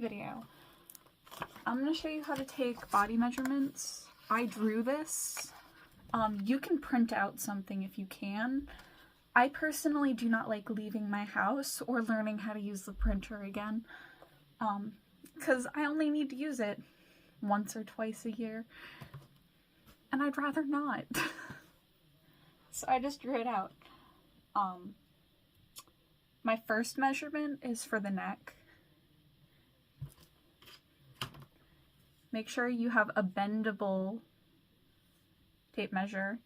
video. I'm going to show you how to take body measurements. I drew this. You can print out something if you can. I personally do not like leaving my house or learning how to use the printer again, because I only need to use it once or twice a year, and I'd rather not. So I just drew it out. My first measurement is for the neck. Make sure you have a bendable tape measure.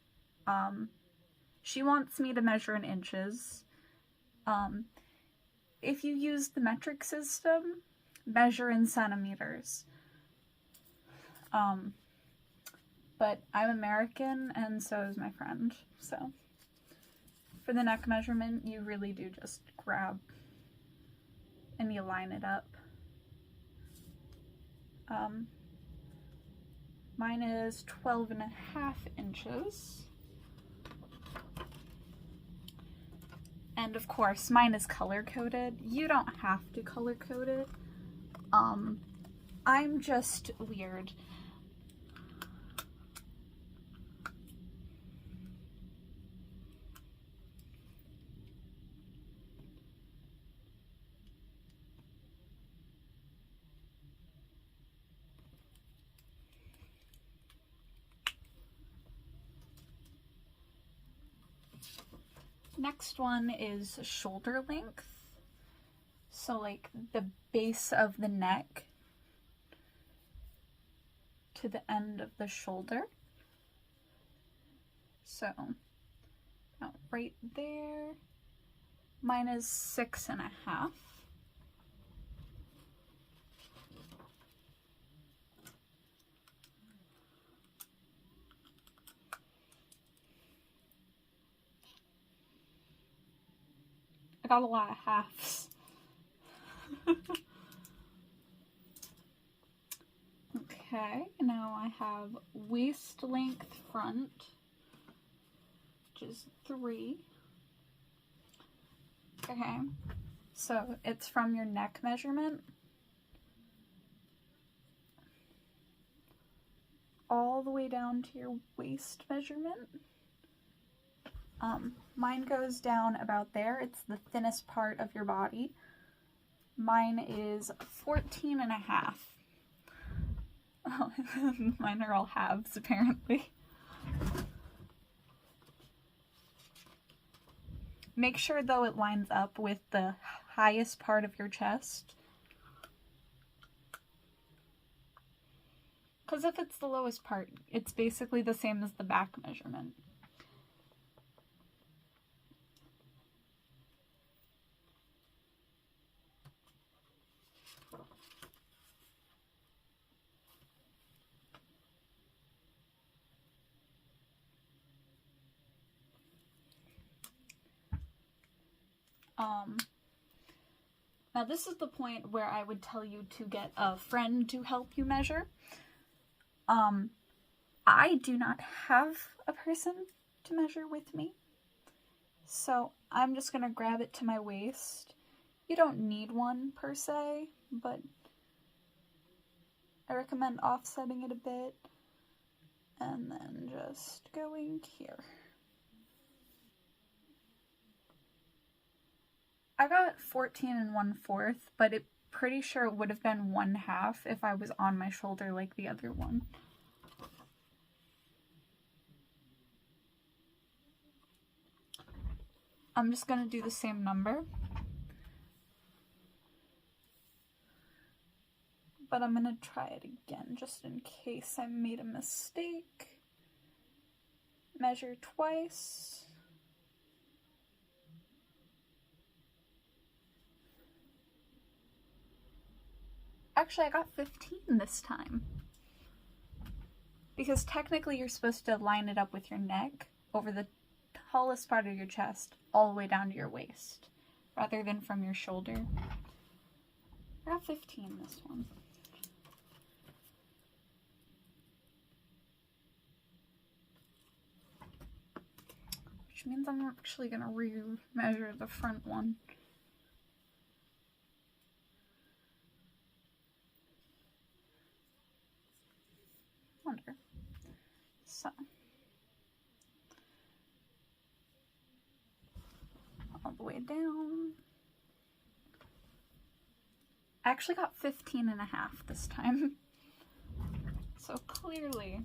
She wants me to measure in inches. If you use the metric system, measure in centimeters. But I'm American and so is my friend, so for the neck measurement, you really do just grab and you line it up. Mine is 12.5 inches. And of course, mine is color-coded. You don't have to color-code it. I'm just weird. Next one is shoulder length. So like the base of the neck to the end of the shoulder. So about right there. Mine is 6.5. I got a lot of halves. Okay, now I have waist length front, which is 3. Okay, so it's from your neck measurement all the way down to your waist measurement. Mine goes down about there. It's the thinnest part of your body. Mine is 14.5. Oh, mine are all halves, apparently. Make sure, though, it lines up with the highest part of your chest. Because if it's the lowest part, it's basically the same as the back measurement. Now this is the point where I would tell you to get a friend to help you measure. I do not have a person to measure with me, so I'm just gonna grab it to my waist. You don't need one per se, but I recommend offsetting it a bit and then just going here. I got 14 1/4, but it pretty sure it would have been 1/2 if I was on my shoulder like the other one. I'm just gonna do the same number, but I'm gonna try it again just in case I made a mistake. Measure twice. Actually, I got 15 this time. Because technically you're supposed to line it up with your neck over the tallest part of your chest all the way down to your waist, rather than from your shoulder. I got 15 this one. Which means I'm actually going to re-measure the front one. calendar. So, all the way down. I actually got 15.5 this time. So clearly,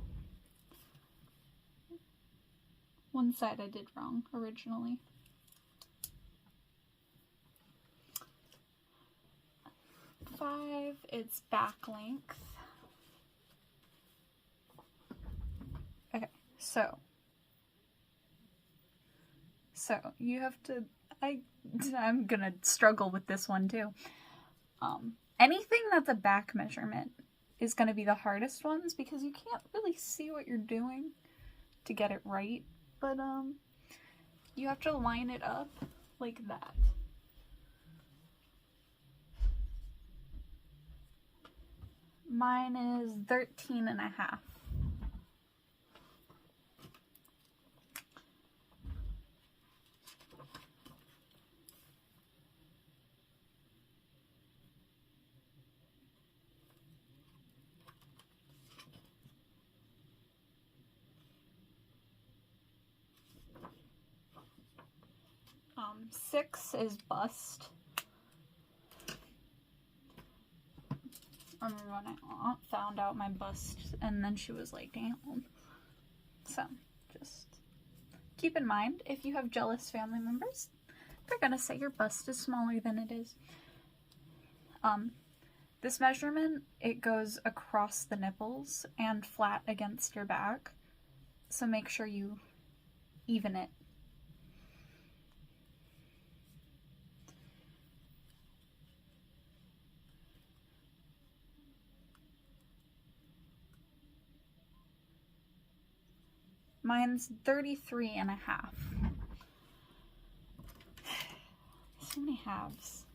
one side I did wrong originally. Five, it's back length. Okay, so you have to, I'm gonna struggle with this one too. Anything that's a back measurement is gonna be the hardest ones because you can't really see what you're doing to get it right, but you have to line it up like that. Mine is 13.5. Six is bust. I remember when my aunt found out my bust and then she was like, damn. So just keep in mind, if you have jealous family members, they're gonna say your bust is smaller than it is. This measurement, it goes across the nipples and flat against your back. So make sure you even it. Mine's 33.5. So many halves.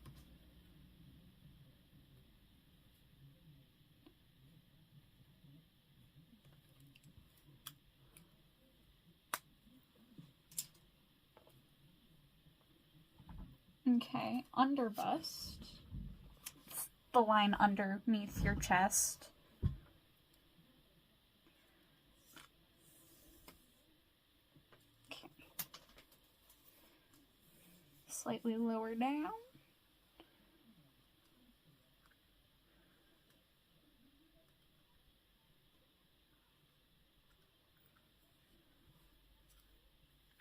Okay, under bust. It's the line underneath your chest. Okay. Slightly lower down.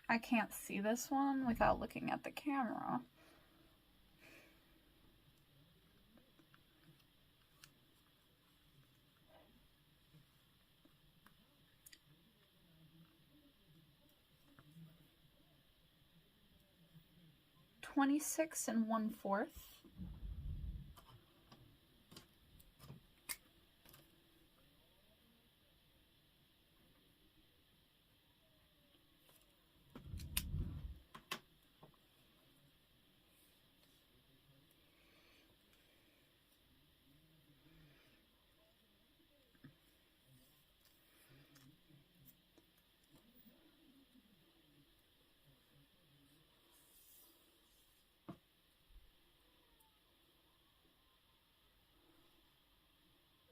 I can't see this one without looking at the camera. (26 1/4).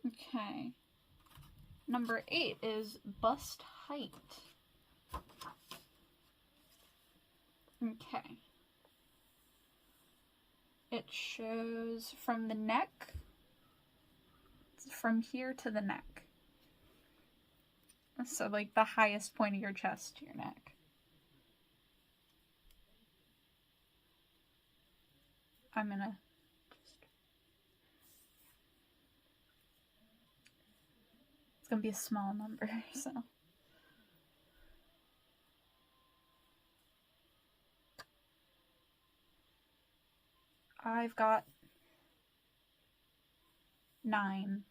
Okay. Number 8 is bust height. Okay. It shows from the neck, from here to the neck. So like the highest point of your chest to your neck. I'm gonna it's gonna be a small number, so. I've got 9.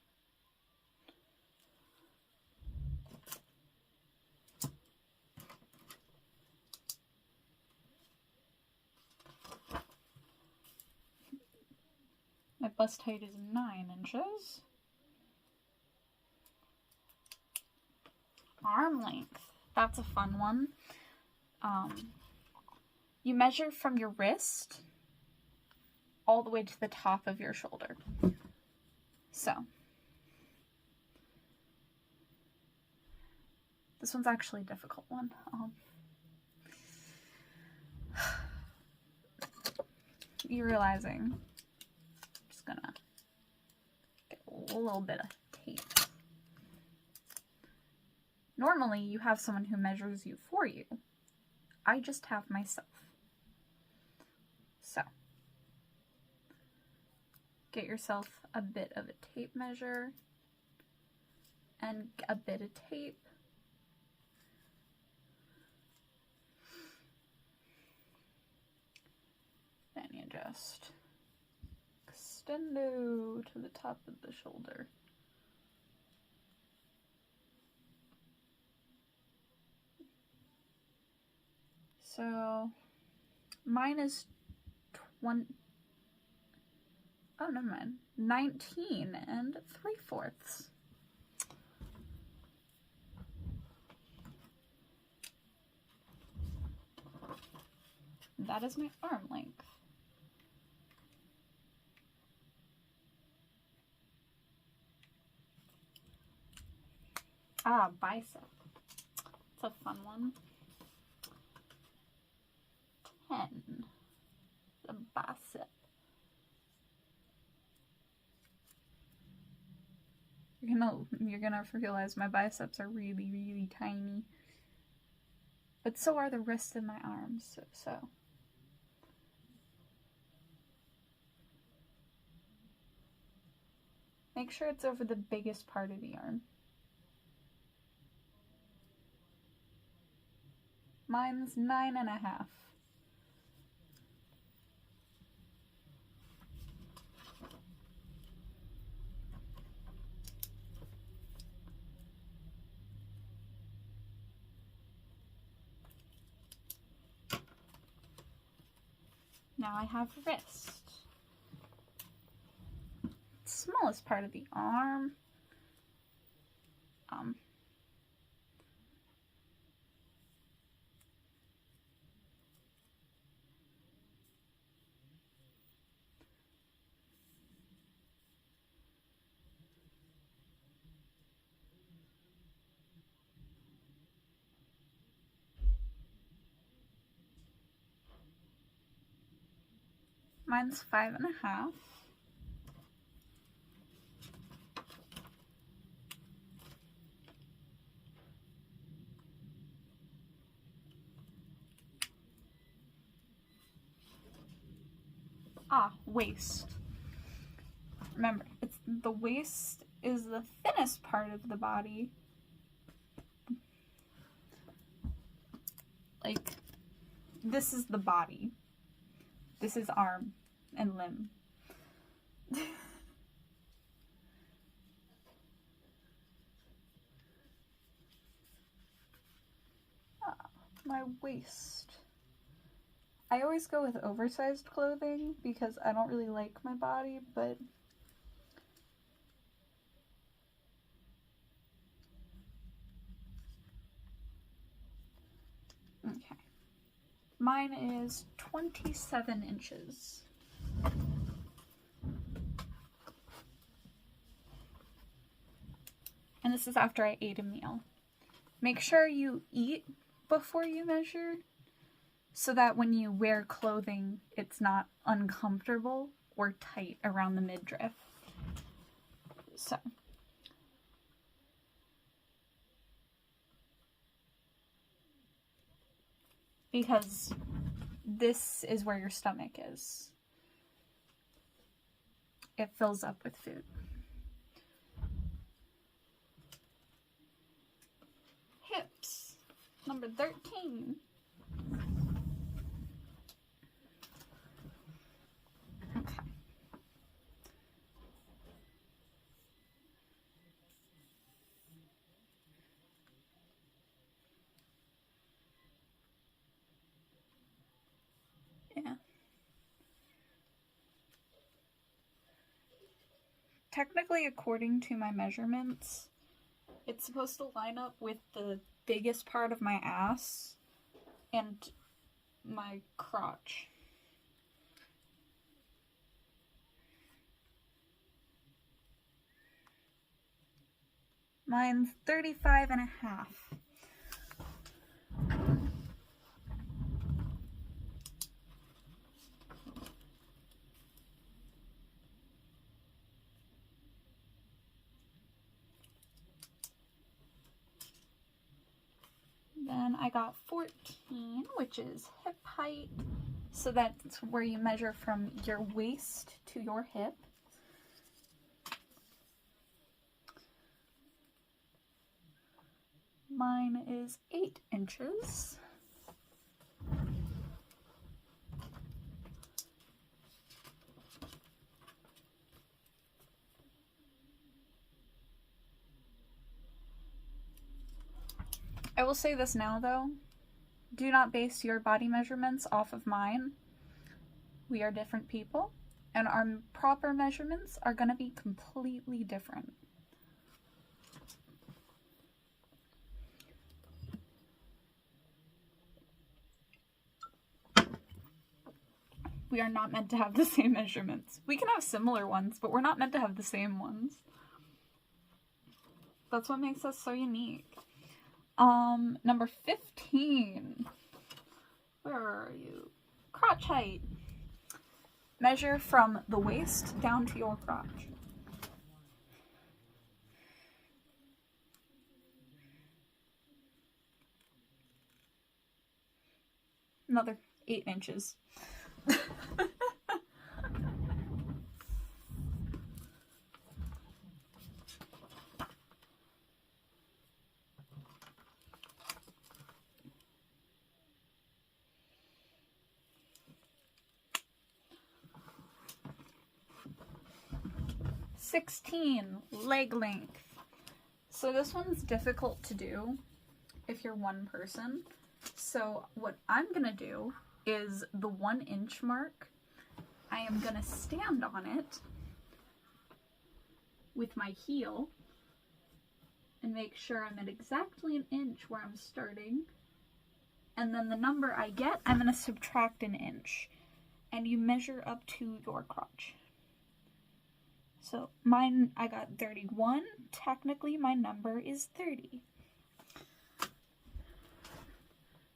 My bust height is 9 inches. Arm length. That's a fun one. You measure from your wrist all the way to the top of your shoulder. So, This one's actually a difficult one. You're realizing, I'm just gonna get a little bit of tape. Normally, you have someone who measures you for you. I just have myself. So, get yourself a bit of a tape measure and a bit of tape. Then you just extendo to the top of the shoulder. So mine is 20, oh, never mind, 19 3/4. That is my arm length. Ah, bicep. It's a fun one. 10. The bicep. You're gonna realize my biceps are really, really tiny. But so are the rest of my arms, so. Make sure it's over the biggest part of the arm. Mine's 9.5. Now I have wrist. Smallest part of the arm. Mine's 5.5. Ah, waist. Remember, the waist is the thinnest part of the body. Like, this is the body. This is arm and limb. My waist. I always go with oversized clothing because I don't really like my body, but okay. Mine is 27 inches. And this is after I ate a meal. Make sure you eat before you measure so that when you wear clothing, it's not uncomfortable or tight around the midriff. So. Because this is where your stomach is. It fills up with food. Hips, number 13. Okay. Yeah. Technically, according to my measurements, it's supposed to line up with the biggest part of my ass and my crotch. Mine's 35.5. Then I got 14, which is hip height. So that's where you measure from your waist to your hip. Mine is 8 inches. I will say this now though, do not base your body measurements off of mine. We are different people, and our proper measurements are going to be completely different. We are not meant to have the same measurements. We can have similar ones, but we're not meant to have the same ones. That's what makes us so unique. Number 15. Where are you? Crotch height. Measure from the waist down to your crotch. Another 8 inches. 16, leg length. So this one's difficult to do if you're one person. So what I'm gonna do is the 1 inch mark. I am gonna stand on it with my heel and make sure I'm at exactly 1 inch where I'm starting. And then the number I get, I'm gonna subtract 1 inch. And you measure up to your crotch. So mine, I got 31. Technically, my number is 30.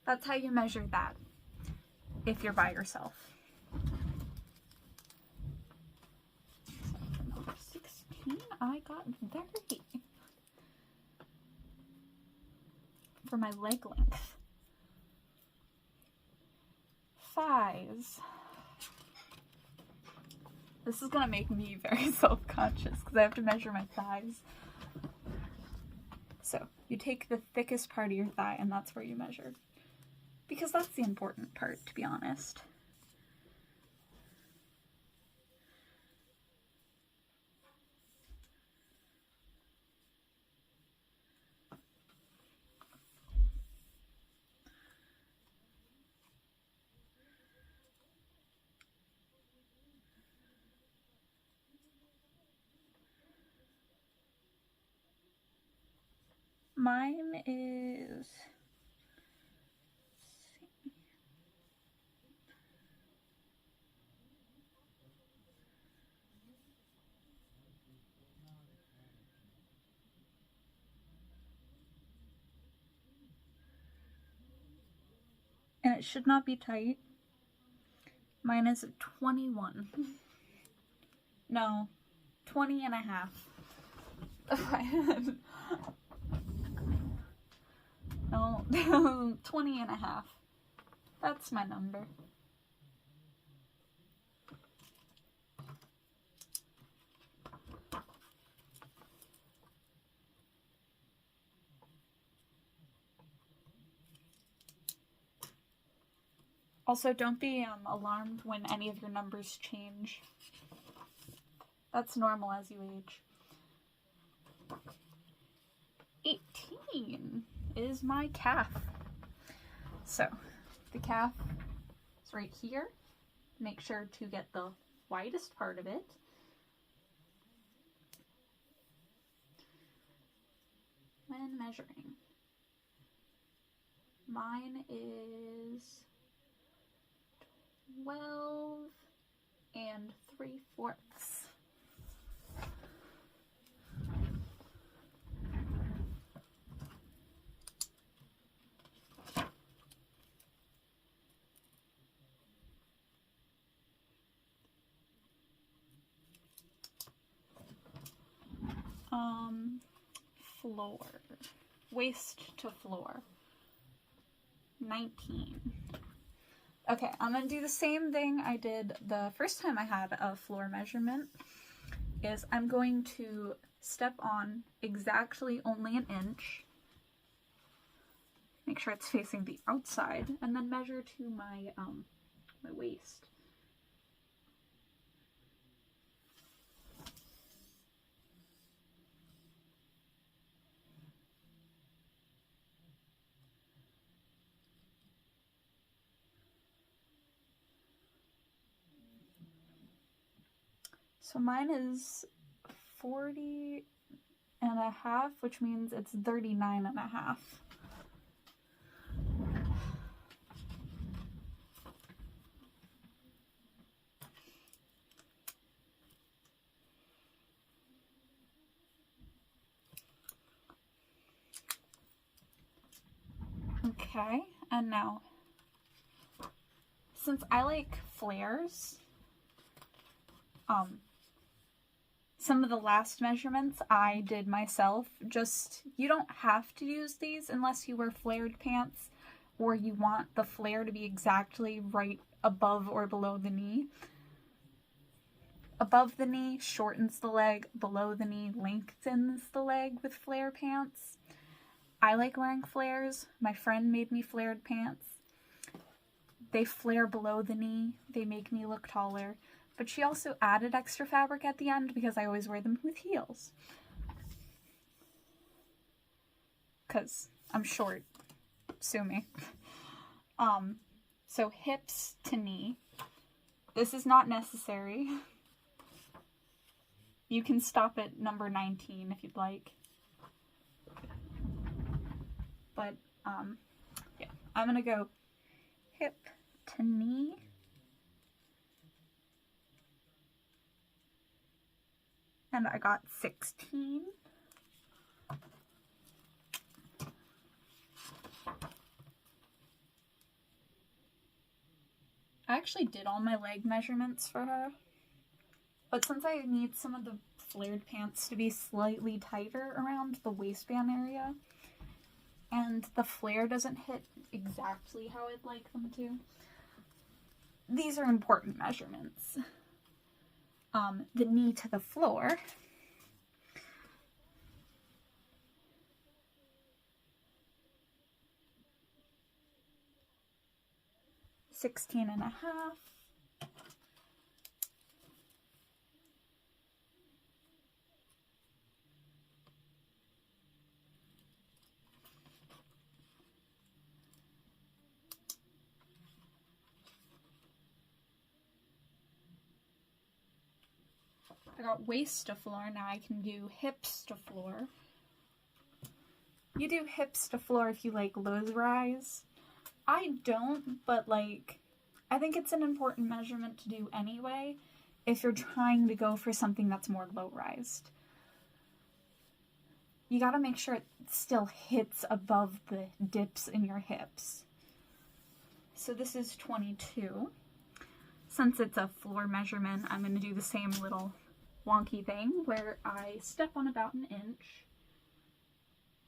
That's how you measure that if you're by yourself. So for number 16, I got 30. For my leg length. Thighs. This is gonna make me very self-conscious because I have to measure my thighs. So you take the thickest part of your thigh and that's where you measure. Because that's the important part, to be honest. Mine is, and it should not be tight. Mine is 21. No, 20 and a half. No, 20 and a half. That's my number. Also, don't be alarmed when any of your numbers change. That's normal as you age. 18 is my calf. So, the calf is right here. Make sure to get the widest part of it. When measuring. Mine is 12 3/4. Floor. Waist to floor. 19. Okay, I'm gonna do the same thing I did the first time I had a floor measurement, is I'm going to step on exactly only an inch, make sure it's facing the outside, and then measure to my waist. So mine is 40 and a half, which means it's 39 and a half. Okay, and now, since I like flares, some of the last measurements I did myself. Just, you don't have to use these unless you wear flared pants or you want the flare to be exactly right above or below the knee. Above the knee shortens the leg, below the knee lengthens the leg with flare pants. I like wearing flares. My friend made me flared pants. They flare below the knee. They make me look taller. But she also added extra fabric at the end because I always wear them with heels. Because I'm short. Sue me. So hips to knee. This is not necessary. You can stop at number 19 if you'd like. But, yeah. I'm gonna go hip to knee. And I got 16. I actually did all my leg measurements for her. But since I need some of the flared pants to be slightly tighter around the waistband area, and the flare doesn't hit exactly how I'd like them to, these are important measurements. The knee to the floor. $16 and a half. I got waist to floor, now I can do hips to floor. You do hips to floor if you like low rise. I don't, but like, I think it's an important measurement to do anyway if you're trying to go for something that's more low-rised. You gotta make sure it still hits above the dips in your hips. So this is 22. Since it's a floor measurement, I'm gonna do the same little wonky thing where I step on about an inch.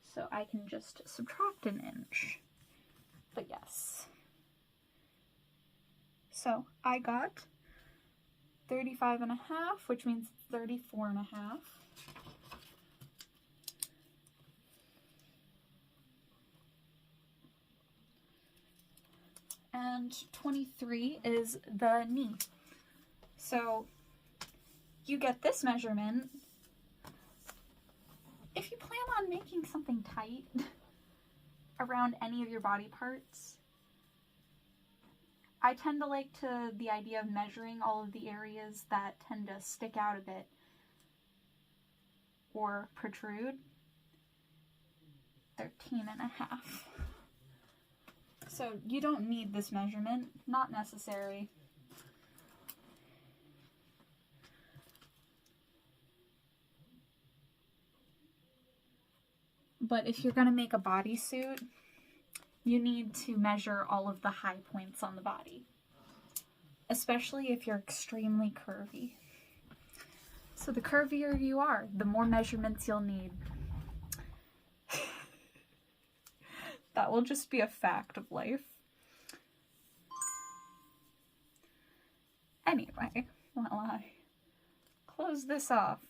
So I can just subtract an inch. But yes. So I got 35 and a half, which means 34 and a half. And 23 is the knee. So you get this measurement. If you plan on making something tight around any of your body parts, I tend to like the idea of measuring all of the areas that tend to stick out a bit or protrude. 13 and a half. So you don't need this measurement, not necessary. But if you're going to make a bodysuit, you need to measure all of the high points on the body, especially if you're extremely curvy. So the curvier you are, the more measurements you'll need. That will just be a fact of life. Anyway, while I close this off,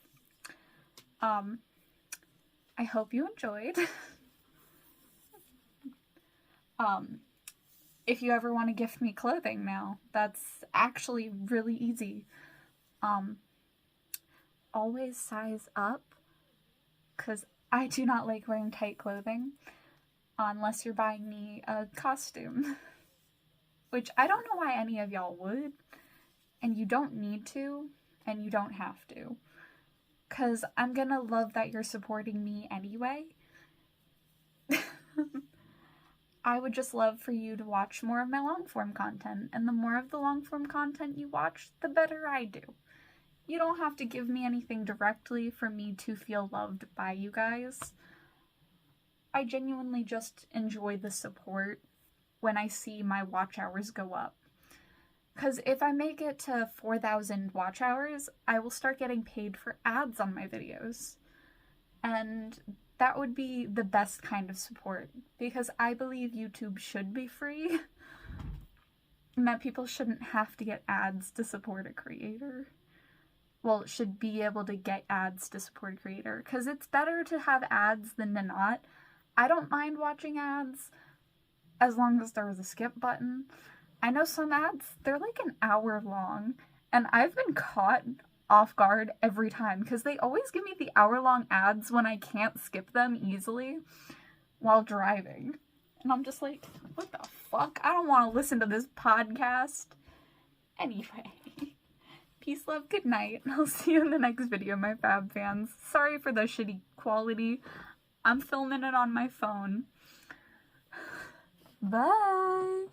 I hope you enjoyed. If you ever want to gift me clothing now, that's actually really easy. Always size up, because I do not like wearing tight clothing unless you're buying me a costume, which I don't know why any of y'all would, and you don't need to, and you don't have to, because I'm gonna love that you're supporting me anyway. I would just love for you to watch more of my long-form content, and the more of the long-form content you watch, the better I do. You don't have to give me anything directly for me to feel loved by you guys. I genuinely just enjoy the support when I see my watch hours go up. Because if I make it to 4,000 watch hours, I will start getting paid for ads on my videos. And that would be the best kind of support, because I believe YouTube should be free, and that people shouldn't have to get ads to support a creator. Well, should be able to get ads to support a creator, because it's better to have ads than to not. I don't mind watching ads as long as there was a skip button. I know some ads, they're like an hour long, and I've been caught off guard every time, because they always give me the hour-long ads when I can't skip them easily while driving. And I'm just like, what the fuck? I don't want to listen to this podcast. Anyway, peace, love, good night. I'll see you in the next video, my fab fans. Sorry for the shitty quality. I'm filming it on my phone. Bye!